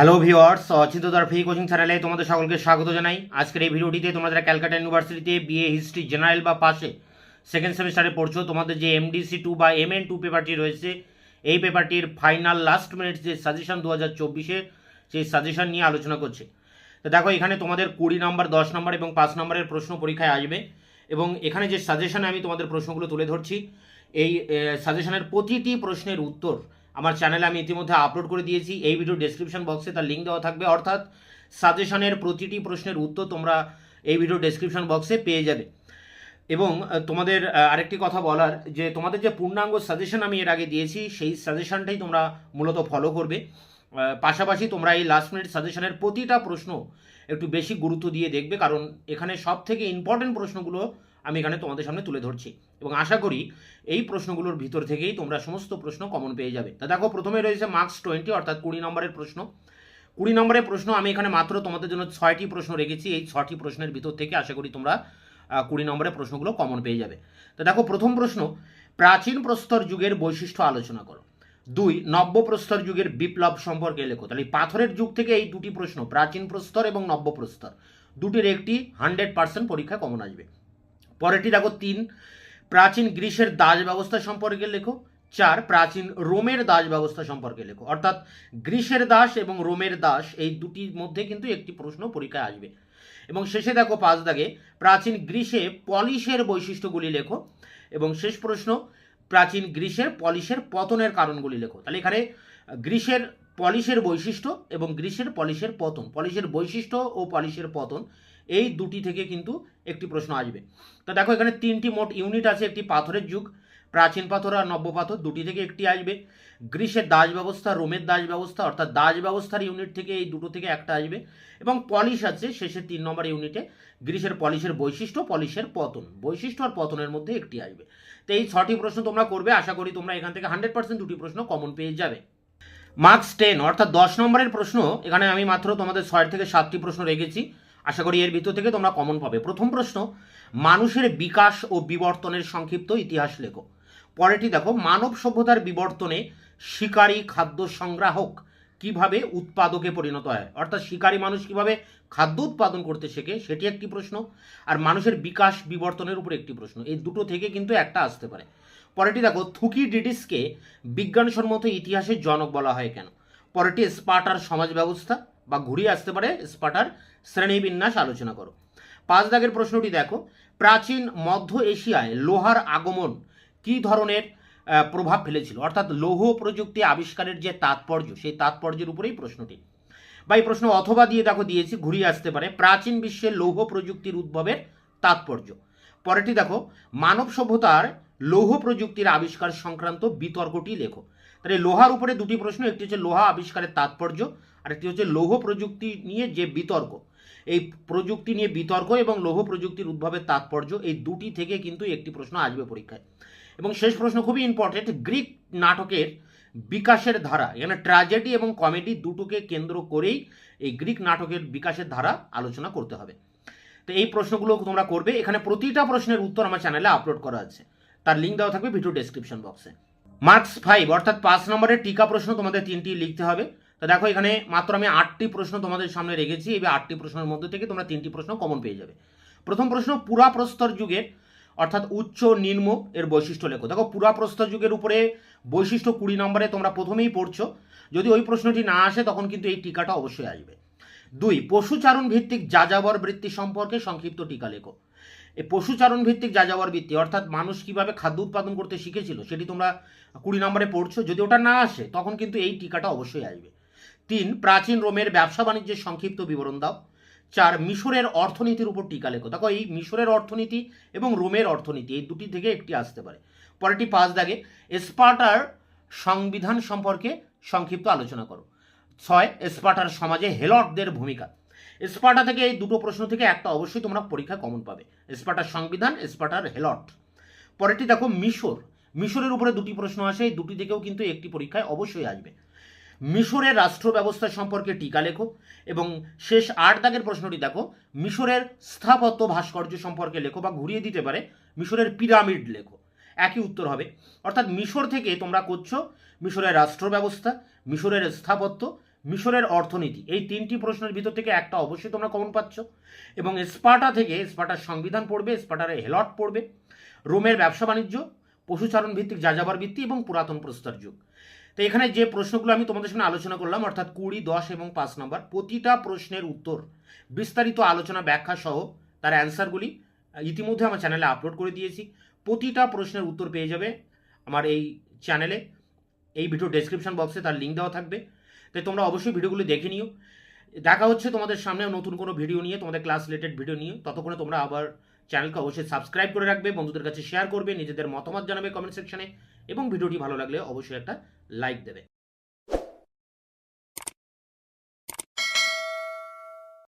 Hello viewers, অচিন্তদার free coaching চ্যানেলে তোমাদের সকলকে স্বাগত জানাই। আজকের এই ভিডিওটিতে তোমরা যারা ক্যালকাটা ইউনিভার্সিটিতে বিএ হিস্ট্রি জেনারেল বা পাশে সেকেন্ড সেমিস্টারে পড়ছো, তোমাদের যে MDC2 বা MN2 পেপারটি রয়েছে, এই পেপারটির ফাইনাল লাস্ট মিনিট যে সাজেশন 2024-এ, সেই সাজেশন নিয়ে আলোচনা করছে। তো দেখো, এখানে তোমাদের 20 নম্বর, 10 নম্বর এবং 5 নম্বরের প্রশ্ন পরীক্ষায় আসবে। এবং এখানে যে সাজেশনে আমি তোমাদের প্রশ্নগুলো তুলে ধরছি, এই সাজেশনের প্রতিটি প্রশ্নের উত্তর আমার চ্যানেলে আমি ইতিমধ্যে আপলোড করে দিয়েছি। এই ভিডিও ডেসক্রিপশন বক্সে তার লিঙ্ক দেওয়া থাকবে, অর্থাৎ সাজেশনের প্রতিটি প্রশ্নের উত্তর তোমরা এই ভিডিও ডেসক্রিপশন বক্সে পেয়ে যাবে। এবং তোমাদের আরেকটি কথা বলার, যে তোমাদের যে পূর্ণাঙ্গ সাজেশন আমি এর আগে দিয়েছি, সেই সাজেশনটাই তোমরা মূলত ফলো করবে। পাশাপাশি তোমরা এই লাস্ট মিনিট সাজেশনের প্রতিটা প্রশ্ন একটু বেশি গুরুত্ব দিয়ে দেখবে, কারণ এখানে সব থেকে ইম্পর্টেন্ট প্রশ্নগুলো আমি এখানে তোমাদের সামনে তুলে ধরছি এবং আশা করি এই প্রশ্নগুলোর ভিতর থেকেই তোমরা সমস্ত প্রশ্ন কমন পেয়ে যাবে। তা দেখো, প্রথমে রয়েছে মার্কস 20, অর্থাৎ 20 নম্বরের প্রশ্ন। 20 নম্বরের প্রশ্ন আমি এখানে মাত্র তোমাদের জন্য 6টি প্রশ্ন রেখেছি। এই 6টি প্রশ্নের ভিতর থেকে আশা করি তোমরা 20 নম্বরের প্রশ্নগুলো কমন পেয়ে যাবে। তো দেখো, প্রথম প্রশ্ন, প্রাচীন প্রস্তর যুগের বৈশিষ্ট্য আলোচনা করো। 2, নব্য প্রস্তর যুগের বিপ্লব সম্পর্কে লেখো। তাহলে পাথরের যুগ থেকে এই দুটি প্রশ্ন, প্রাচীন প্রস্তর এবং নব্য প্রস্তর, দুটির একটি 100% পরীক্ষায় কমন আসবে। পরেরটি দেখো 3, প্রাচীন গ্রিসের দাস ব্যবস্থা সম্পর্কে লেখো। 4, প্রাচীন রোমের দাস ব্যবস্থা সম্পর্কে লেখো। অর্থাৎ গ্রিসের দাস এবং রোমের দাস, এই দুটির মধ্যে কিন্তু একটি প্রশ্ন পরীক্ষায় আসবে। এবং শেষে দেখো 5 দাগে, প্রাচীন গ্রিসে পলিশের বৈশিষ্ট্যগুলি লেখো। এবং শেষ প্রশ্ন, প্রাচীন গ্রিসের পলিশের পতনের কারণগুলি লেখো। তাহলে এখানে গ্রিসের পলিশের বৈশিষ্ট্য এবং গ্রিসের পলিশের পতন, পলিশের বৈশিষ্ট্য ও পলিশের পতন, এই দুটি থেকে কিন্তু একটি প্রশ্ন আসবে। তো দেখো, এখানে 3টি মোট ইউনিট আছে। একটি পাথরের যুগ, প্রাচীন পাথর আর নব্য পাথর, দুটি থেকে একটি আসবে। গ্রিসের দাস ব্যবস্থা, রোমের দাস ব্যবস্থা, অর্থাৎ দাস ব্যবস্থার ইউনিট থেকে এই দুটো থেকে একটা আসবে। এবং পলিশ আছে শেষের 3 নম্বর ইউনিটে, গ্রিসের পলিশের বৈশিষ্ট্য, পলিশের পতন, বৈশিষ্ট্য আর পতনের মধ্যে একটি আসবে। তো এই 6টি প্রশ্ন তোমরা করবে। আশা করি তোমরা এখান থেকে 100% দুটি প্রশ্ন কমন পেয়ে যাবে। মার্কস 10, অর্থাৎ 10 নম্বরের প্রশ্ন, এখানে আমি মাত্র তোমাদের 6 থেকে 7টি প্রশ্ন রেখেছি। আশা করি এর ভিতর থেকে তোমরা কমন পাবে। প্রথম প্রশ্ন, মানুষের বিকাশ ও বিবর্তনের সংক্ষিপ্ত ইতিহাস লেখো। পরেরটি দেখো, মানব সভ্যতার বিবর্তনে শিকারী খাদ্য সংগ্রাহক কিভাবে উৎপাদকে পরিণত হয়। অর্থাৎ শিকারী মানুষ কিভাবে খাদ্য উৎপাদন করতে শেখে, সেটি একটি প্রশ্ন। আর মানুষের বিকাশ বিবর্তনের উপর একটি প্রশ্ন। এই দুটো থেকে কিন্তু একটা আসতে পারে। পরেরটি দেখো, থুকিডিডিসকে বিজ্ঞানসম্মত ইতিহাসের জনক বলা হয় কেন। পরেরটি, স্পার্টার সমাজ ব্যবস্থা বা ঘুরিয়ে আসতে পারে স্পার্টার শ্রেণীবিন্যাস আলোচনা করো। 5 দাগের প্রশ্নটি দেখো, প্রাচীন মধ্য এশিয়ায় লোহার আগমন কী ধরনের প্রভাব ফেলেছিল। অর্থাৎ লৌহ প্রযুক্তি আবিষ্কারের যে তাৎপর্য, সেই তাৎপর্যের উপরেই প্রশ্নটি। বা এই প্রশ্ন অথবা দিয়ে দেখো দিয়েছি, ঘুরিয়ে আসতে পারে প্রাচীন বিশ্বে লৌহ প্রযুক্তির উদ্ভবের তাৎপর্য। পরেরটি দেখো, মানব সভ্যতার লৌহ প্রযুক্তির আবিষ্কার সংক্রান্ত বিতর্কটি লেখো। তাহলে লোহার উপরে দুটি প্রশ্ন, একটি হচ্ছে লোহা আবিষ্কারের তাৎপর্য, আর একটি হচ্ছে লৌহ প্রযুক্তি নিয়ে যে বিতর্ক। এই প্রযুক্তি নিয়ে বিতর্ক এবং লৌহ প্রযুক্তির উদ্ভবের তাৎপর্য, এই দুটি থেকে কিন্তু একটি প্রশ্ন আসবে পরীক্ষায়। এবং শেষ প্রশ্ন খুবই ইম্পর্টেন্ট, গ্রিক নাটকের বিকাশের ধারা। এখানে ট্র্যাজেডি এবং কমেডি দুটোকে কেন্দ্র করেই এই গ্রিক নাটকের বিকাশের ধারা আলোচনা করতে হবে। তো এই প্রশ্নগুলো তোমরা করবে। এখানে প্রতিটা প্রশ্নের উত্তর আমার চ্যানেলে আপলোড করা আছে, তার লিঙ্ক দেওয়া থাকবে ভিডিও ডেসক্রিপশন বক্সে। মার্কস 5, অর্থাৎ 5 নম্বরের টিকা প্রশ্ন তোমাদের 3টি লিখতে হবে। তো দেখো, এখানে মাত্র আমি 8টি প্রশ্ন তোমাদের সামনে রেখেছি। এই 8টি প্রশ্নের মধ্যে থেকে তোমরা 3টি প্রশ্ন কমন পেয়ে যাবে। প্রথম প্রশ্ন, পুরা প্রস্তর যুগের অর্থাৎ উচ্চ নিম্ন এর বৈশিষ্ট্য লেখো। দেখো, পুরা প্রস্তর যুগের উপরে বৈশিষ্ট্য 20 নম্বরে তোমরা প্রথমেই পড়ছো। যদি ওই প্রশ্নটি না আসে তখন কিন্তু এই টিকাটা অবশ্যই আসবে। 2, পশুচারণ ভিত্তিক যাযাবর বৃত্তি সম্পর্কে সংক্ষিপ্ত টিকা লেখো। এই পশুচারণ ভিত্তিক যাযাবর বৃত্তি অর্থাৎ মানুষ কিভাবে খাদ্য উৎপাদন করতে শিখেছিল, সেটি তোমরা 20 নম্বরে পড়ছো। যদি ওটা না আসে তখন কিন্তু এই টিকাটা অবশ্যই আসবে। 3, প্রাচীন রোমের ব্যবসা বাণিজ্যের সংক্ষিপ্ত বিবরণ দাও। 4, মিশরের অর্থনীতির উপর টিকা লেখো। দেখো, এই মিশরের অর্থনীতি এবং রোমের অর্থনীতি, এই দুটি থেকে একটি আসতে পারে। পরেরটি 5 দাগে, স্পার্টার সংবিধান সম্পর্কে সংক্ষিপ্ত আলোচনা করো। 6, স্পার্টার সমাজে হেলটদের ভূমিকা। স্পার্টা থেকে এই দুটো প্রশ্ন থেকে একটা অবশ্যই তোমরা পরীক্ষায় কমন পাবে, স্পার্টার সংবিধান, স্পার্টার হেলট। পরেরটি দেখো, মিশরের উপরে দুটি প্রশ্ন আসে, এই দুটি থেকেও কিন্তু একটি পরীক্ষায় অবশ্যই আসবে। মিশরের রাষ্ট্র ব্যবস্থা সম্পর্কে টিকা লেখো। এবং শেষ 8 দাগের প্রশ্নটি দেখো, মিশরের স্থাপত্য ভাস্কর্য সম্পর্কে লেখো, বা ঘুরিয়ে দিতে পারে মিশরের পিরামিড লেখো। একই উত্তর হবে। অর্থাৎ মিশর থেকে তোমরা করছো মিশরের রাষ্ট্র ব্যবস্থা, মিশরের স্থাপত্য, মিশরের অর্থনীতি, এই তিনটি প্রশ্নের ভিতর থেকে একটা অবশ্যই তোমরা কমন পাচ্ছ। এবং স্পার্টা থেকে স্পার্টার সংবিধান পড়বে, স্পার্টার হেলট পড়বে, রোমের ব্যবসা বাণিজ্য, পশুচারণ ভিত্তিক যাযাবর ভিত্তি এবং পুরাতন প্রস্তর যুগ। তো এখানে যে প্রশ্নগুলো আমি তোমাদের সামনে আলোচনা করলাম, অর্থাৎ 20, 10 এবং 5 নম্বর, প্রতিটা প্রশ্নের উত্তর বিস্তারিত আলোচনা ব্যাখ্যা সহ তার অ্যান্সারগুলি ইতিমধ্যে আমার চ্যানেলে আপলোড করে দিয়েছি। প্রতিটা প্রশ্নের উত্তর পেয়ে যাবে আমার এই চ্যানেলে, এই ভিডিও ডেসক্রিপশন বক্সে তার লিঙ্ক দেওয়া থাকবে। তাই তোমরা অবশ্যই ভিডিওগুলি দেখে নিও। দেখা হচ্ছে তোমাদের সামনে নতুন কোনো ভিডিও নিয়ে, তোমাদের ক্লাস রিলেটেড ভিডিও নিয়ে। ততক্ষণে তোমরা আবার চ্যানেলকে অবশ্যই সাবস্ক্রাইব করে রাখবে, বন্ধুদের কাছে শেয়ার করবে, নিজেদের মতামত জানাবে কমেন্ট সেকশনে, এবং ভিডিওটি ভালো লাগলে অবশ্যই একটা লাইক দেবে।